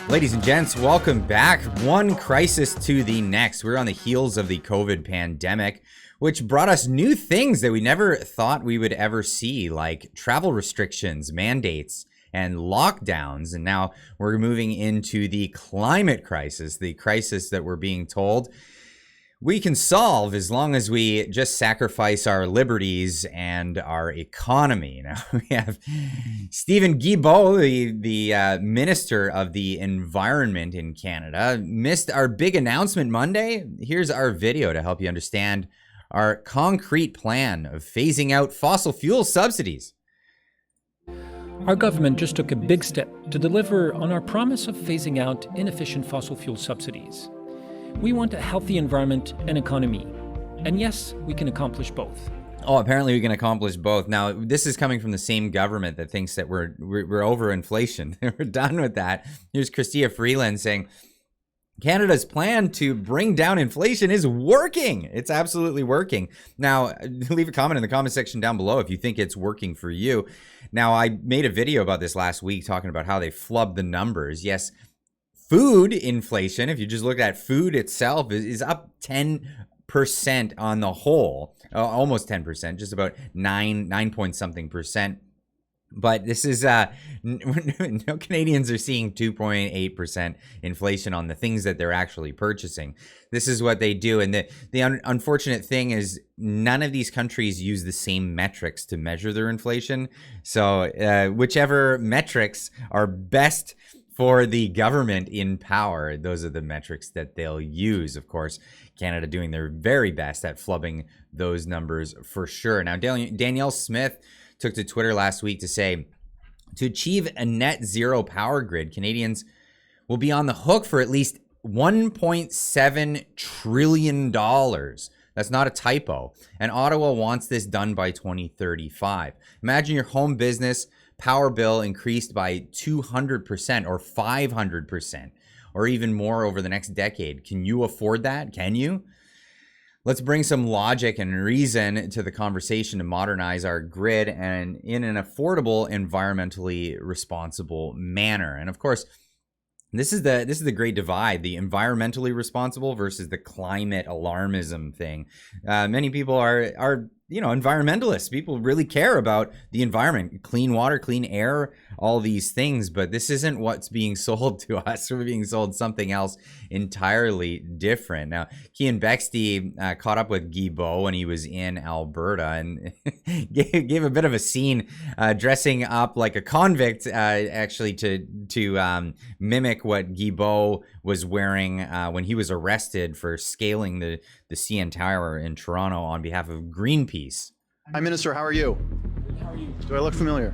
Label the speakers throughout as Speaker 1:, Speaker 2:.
Speaker 1: Ladies and gents, welcome back. One crisis to the next. We're on the heels of the COVID pandemic, which brought us new things that we never thought we would ever see, like travel restrictions, mandates, and lockdowns. And now we're moving into the climate crisis, the crisis that we're being told we can solve as long as we just sacrifice our liberties and our economy. Now we have Stephen Guilbeault, the Minister of the Environment in Canada, missed our big announcement Monday. Here's our video to help you understand our concrete plan of phasing out fossil fuel subsidies.
Speaker 2: Our government just took a big step to deliver on our promise of phasing out inefficient fossil fuel subsidies. We want a healthy environment and economy. And yes, we can accomplish both.
Speaker 1: Oh, apparently we can accomplish both. Now, this is coming from the same government that thinks that we're over inflation. We're done with that. Here's Chrystia Freeland saying, Canada's plan to bring down inflation is working. It's absolutely working. Now, leave a comment in the comment section down below if you think it's working for you. Now, I made a video about this last week talking about how they flubbed the numbers. Yes, food inflation, if you just look at food itself, is up 10% on the whole, almost 10%, just about 9 point something percent. But this is, no Canadians are seeing 2.8% inflation on the things that they're actually purchasing. This is what they do. And the unfortunate thing is none of these countries use the same metrics to measure their inflation. So whichever metrics are best for the government in power, those are the metrics that they'll use. Of course, Canada doing their very best at flubbing those numbers for sure. Now, Danielle Smith took to Twitter last week to say, to achieve a net zero power grid, Canadians will be on the hook for at least $1.7 trillion. That's not a typo. And Ottawa wants this done by 2035. Imagine your home business power bill increased by 200% or 500% or even more over the next decade. Can you afford that? Can you? Let's bring some logic and reason to the conversation to modernize our grid and in an affordable, environmentally responsible manner. And of course, this is the great divide, the environmentally responsible versus the climate alarmism thing. Many people are environmentalists. People really care about the environment, clean water, clean air, all these things. But this isn't what's being sold to us. We're being sold something else entirely different. Now, Cian Bexley caught up with Guilbeault when he was in Alberta and gave a bit of a scene, dressing up like a convict, actually to mimic what Guilbeault was wearing when he was arrested for scaling the CN Tower in Toronto on behalf of Greenpeace.
Speaker 3: Hi, Minister. How are you?
Speaker 2: How are you?
Speaker 3: Do I look familiar?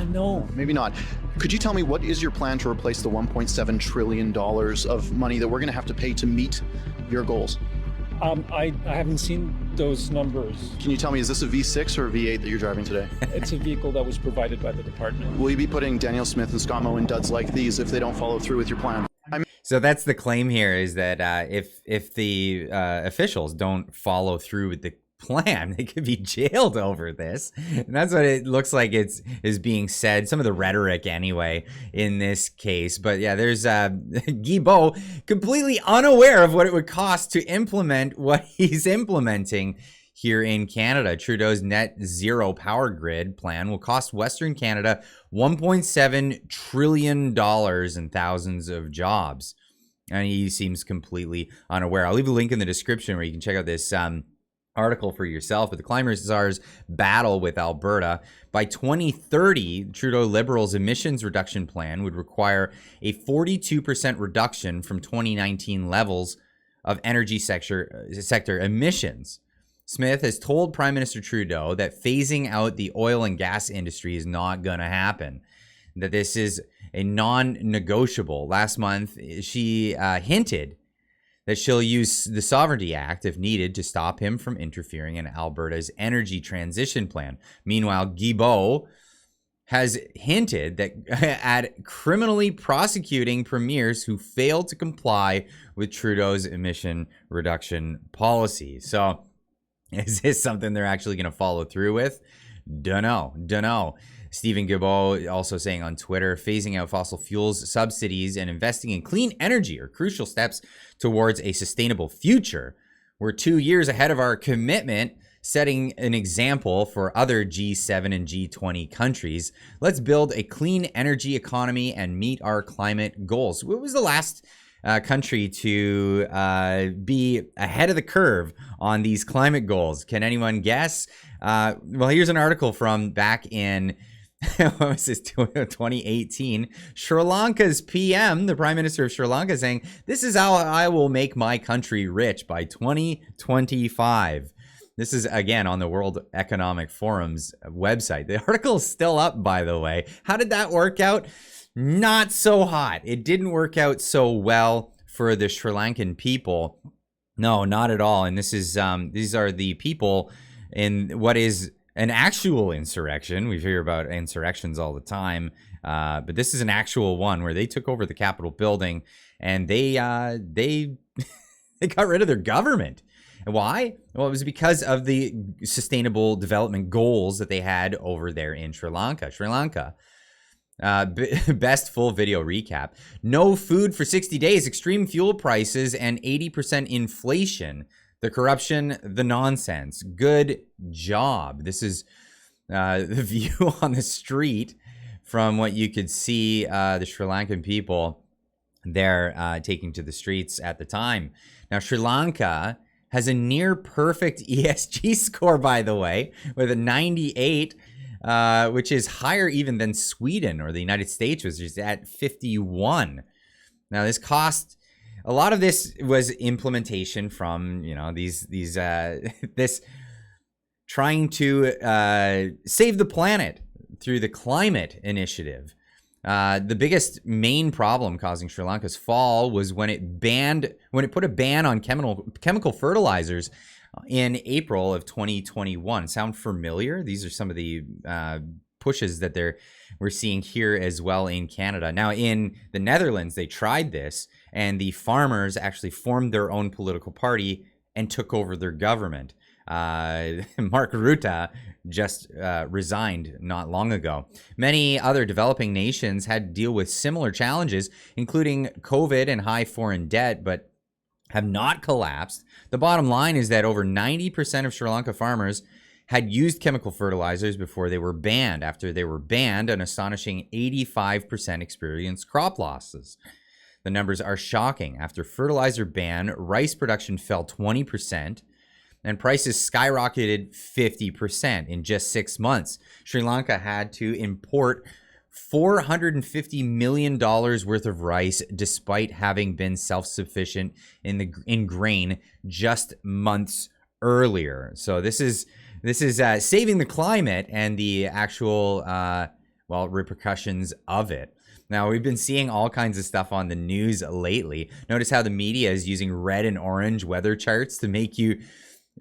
Speaker 2: No.
Speaker 3: Maybe not. Could you tell me what is your plan to replace the $1.7 trillion of money that we're going to have to pay to meet your goals?
Speaker 2: I haven't seen those numbers.
Speaker 3: Can you tell me, is this a V6 or a V8 that you're driving today?
Speaker 2: It's a vehicle that was provided by the department.
Speaker 3: Will you be putting Danielle Smith and Scott Moe in duds like these if they don't follow through with your plan?
Speaker 1: So that's the claim here, is that if the officials don't follow through with the plan, they could be jailed over this. And that's what it looks like is being said. Some of the rhetoric anyway in this case. But yeah, there's Guilbeault completely unaware of what it would cost to implement what he's implementing here in Canada. Trudeau's net zero power grid plan will cost Western Canada $1.7 trillion and thousands of jobs. And he seems completely unaware. I'll leave a link in the description where you can check out this article for yourself. But the climate czars battle with Alberta. By 2030, Trudeau Liberals' emissions reduction plan would require a 42% reduction from 2019 levels of energy sector emissions. Smith has told Prime Minister Trudeau that phasing out the oil and gas industry is not going to happen, that this is a non-negotiable. Last month, she hinted that she'll use the Sovereignty Act if needed to stop him from interfering in Alberta's energy transition plan. Meanwhile, Guilbeault has hinted that at criminally prosecuting premiers who failed to comply with Trudeau's emission reduction policy. So is this something they're actually going to follow through with? Dunno. Stephen Guilbeault also saying on Twitter, phasing out fossil fuels subsidies and investing in clean energy are crucial steps towards a sustainable future. We're 2 years ahead of our commitment, setting an example for other G7 and G20 countries. Let's build a clean energy economy and meet our climate goals. What was the last country to be ahead of the curve on these climate goals? Can anyone guess? Well, here's an article from back in what was this, 2018. Sri Lanka's PM, the Prime Minister of Sri Lanka, saying, "This is how I will make my country rich by 2025." This is, again, on the World Economic Forum's website. The article is still up, by the way. How did that work out? Not so hot. It didn't work out so well for the Sri Lankan people. No, not at all. And this is these are the people in what is an actual insurrection. We hear about insurrections all the time, but this is an actual one where they took over the Capitol building and they they got rid of their government. Why? Well, it was because of the sustainable development goals that they had over there in Sri Lanka. Best full video recap. No food for 60 days, extreme fuel prices, and 80% inflation. The corruption, the nonsense. Good job. This is the view on the street from what you could see the Sri Lankan people there taking to the streets at the time. Now, Sri Lanka has a near perfect ESG score, by the way, with a 98, which is higher even than Sweden or the United States, which is at 51. Now, this cost, a lot of this was implementation from, this trying to save the planet through the climate initiative. The biggest main problem causing Sri Lanka's fall was when it put a ban on chemical fertilizers in April of 2021. Sound familiar? These are some of the pushes that we're seeing here as well in Canada. Now, in the Netherlands, they tried this, and the farmers actually formed their own political party and took over their government. Mark Rutte just resigned not long ago. Many other developing nations had to deal with similar challenges, including COVID and high foreign debt, but have not collapsed. The bottom line is that over 90% of Sri Lanka farmers had used chemical fertilizers before they were banned. After they were banned, an astonishing 85% experienced crop losses. The numbers are shocking. After fertilizer ban, rice production fell 20%. And prices skyrocketed 50% in just 6 months. Sri Lanka had to import $450 million worth of rice, despite having been self-sufficient in grain just months earlier. So this is saving the climate and the actual repercussions of it. Now, we've been seeing all kinds of stuff on the news lately. Notice how the media is using red and orange weather charts to make you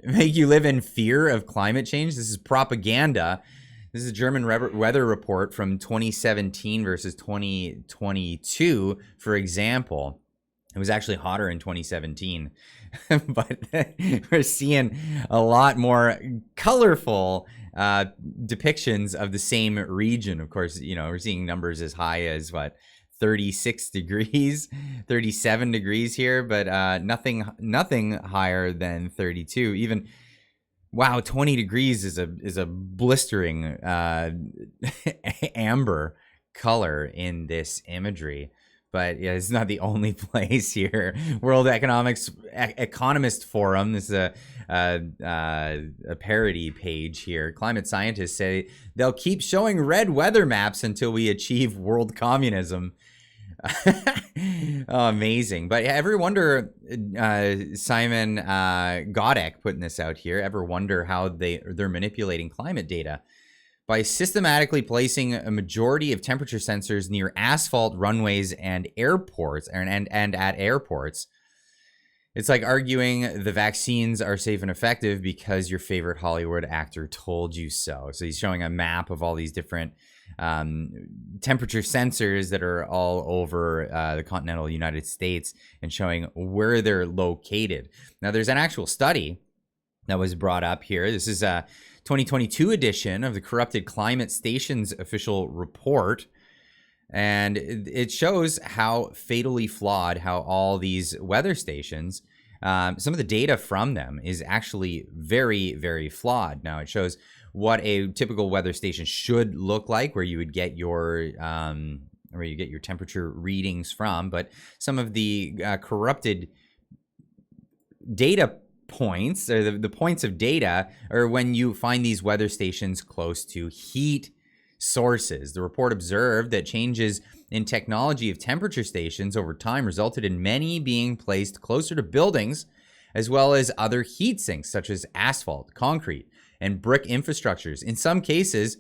Speaker 1: live in fear of climate change. This is propaganda. This is a German weather report from 2017 versus 2022, for example. It was actually hotter in 2017, but we're seeing a lot more colorful depictions of the same region. Of course, we're seeing numbers as high as 36 degrees, 37 degrees here, but nothing higher than 32. Even, wow, 20 degrees is a blistering amber color in this imagery. But yeah, it's not the only place here. World Economist Forum. This is a parody page here. Climate scientists say they'll keep showing red weather maps until we achieve world communism. Oh, amazing. But ever wonder, Simon Godek putting this out here, ever wonder how they're manipulating climate data? By systematically placing a majority of temperature sensors near asphalt runways and airports, and at airports. It's like arguing the vaccines are safe and effective because your favorite Hollywood actor told you so. So he's showing a map of all these different temperature sensors that are all over the continental United States and showing where they're located. Now, there's an actual study that was brought up here. This is a 2022 edition of the Corrupted Climate Station's official report. And it shows how fatally flawed how all these weather stations, some of the data from them is actually very, very flawed. Now, it shows what a typical weather station should look like, where you would get your temperature readings from. But some of the corrupted data points, or the points of data, are when you find these weather stations close to heat sources. The report observed that changes in technology of temperature stations over time resulted in many being placed closer to buildings, as well as other heat sinks such as asphalt, concrete, and brick infrastructures. In some cases,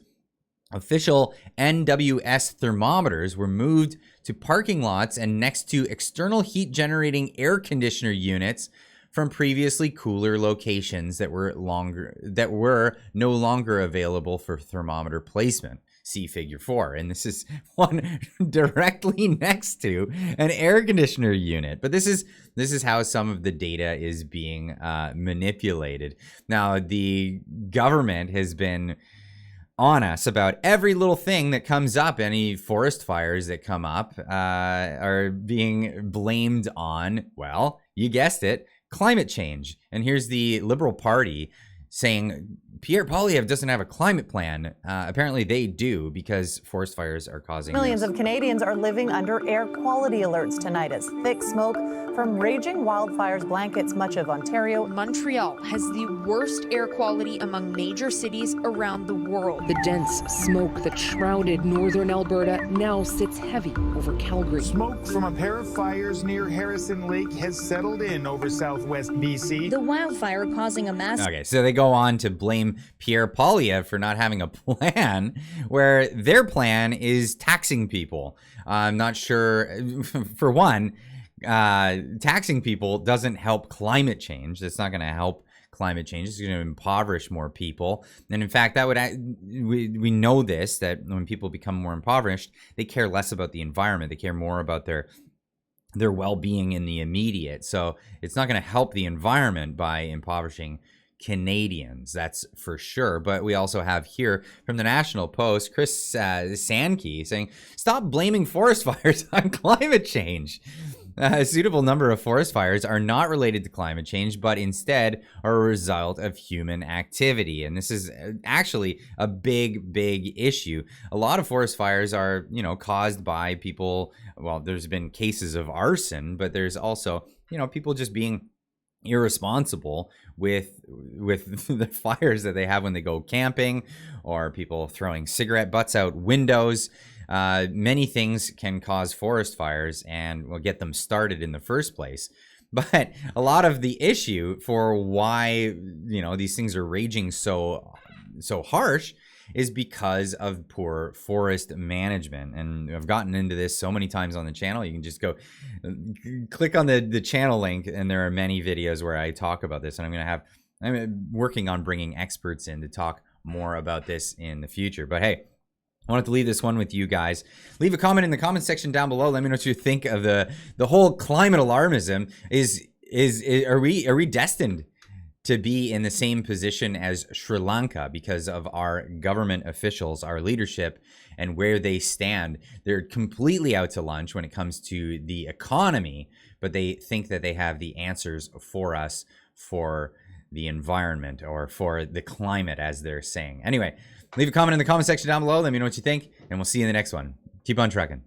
Speaker 1: official NWS thermometers were moved to parking lots and next to external heat generating air conditioner units from previously cooler locations that were no longer available for thermometer placement. See figure 4. And this is one directly next to an air conditioner unit. But this is how some of the data is being manipulated. Now, the government has been on us about every little thing that comes up. Any forest fires that come up are being blamed on, well, you guessed it, climate change. And here's the Liberal Party saying Pierre Poilievre doesn't have a climate plan. Apparently they do, because forest fires are causing
Speaker 4: Millions of Canadians are living under air quality alerts tonight as thick smoke from raging wildfires blankets much of Ontario.
Speaker 5: Montreal has the worst air quality among major cities around the world.
Speaker 6: The dense smoke that shrouded northern Alberta now sits heavy over Calgary.
Speaker 7: Smoke from a pair of fires near Harrison Lake has settled in over southwest BC.
Speaker 8: The wildfire causing a mass.
Speaker 1: Okay, so they go on to blame Pierre Poilievre for not having a plan, where their plan is taxing people. I'm not sure, for one, taxing people doesn't help climate change. It's not going to help climate change. It's going to impoverish more people. And in fact, that would we know this, that when people become more impoverished, they care less about the environment. They care more about their well-being in the immediate. So it's not going to help the environment by impoverishing Canadians, that's for sure. But we also have here from the National Post, Chris Sankey saying, stop blaming forest fires on climate change. A suitable number of forest fires are not related to climate change, but instead are a result of human activity. And this is actually a big, big issue. A lot of forest fires are, caused by people. Well, there's been cases of arson, but there's also, people just being irresponsible with the fires that they have when they go camping, or people throwing cigarette butts out windows. Many things can cause forest fires and will get them started in the first place. But a lot of the issue for why, these things are raging so harsh is because of poor forest management. And I've gotten into this so many times on the channel. You can just go click on the channel link, and there are many videos where I talk about this. And I'm working on bringing experts in to talk more about this in the future. But hey, I wanted to leave this one with you guys. Leave a comment in the comment section down below. Let me know what you think of the whole climate alarmism. Are we destined to be in the same position as Sri Lanka because of our government officials, our leadership, and where they stand? They're completely out to lunch when it comes to the economy, but they think that they have the answers for us for the environment, or for the climate, as they're saying. Anyway, leave a comment in the comment section down below. Let me know what you think, and we'll see you in the next one. Keep on trucking.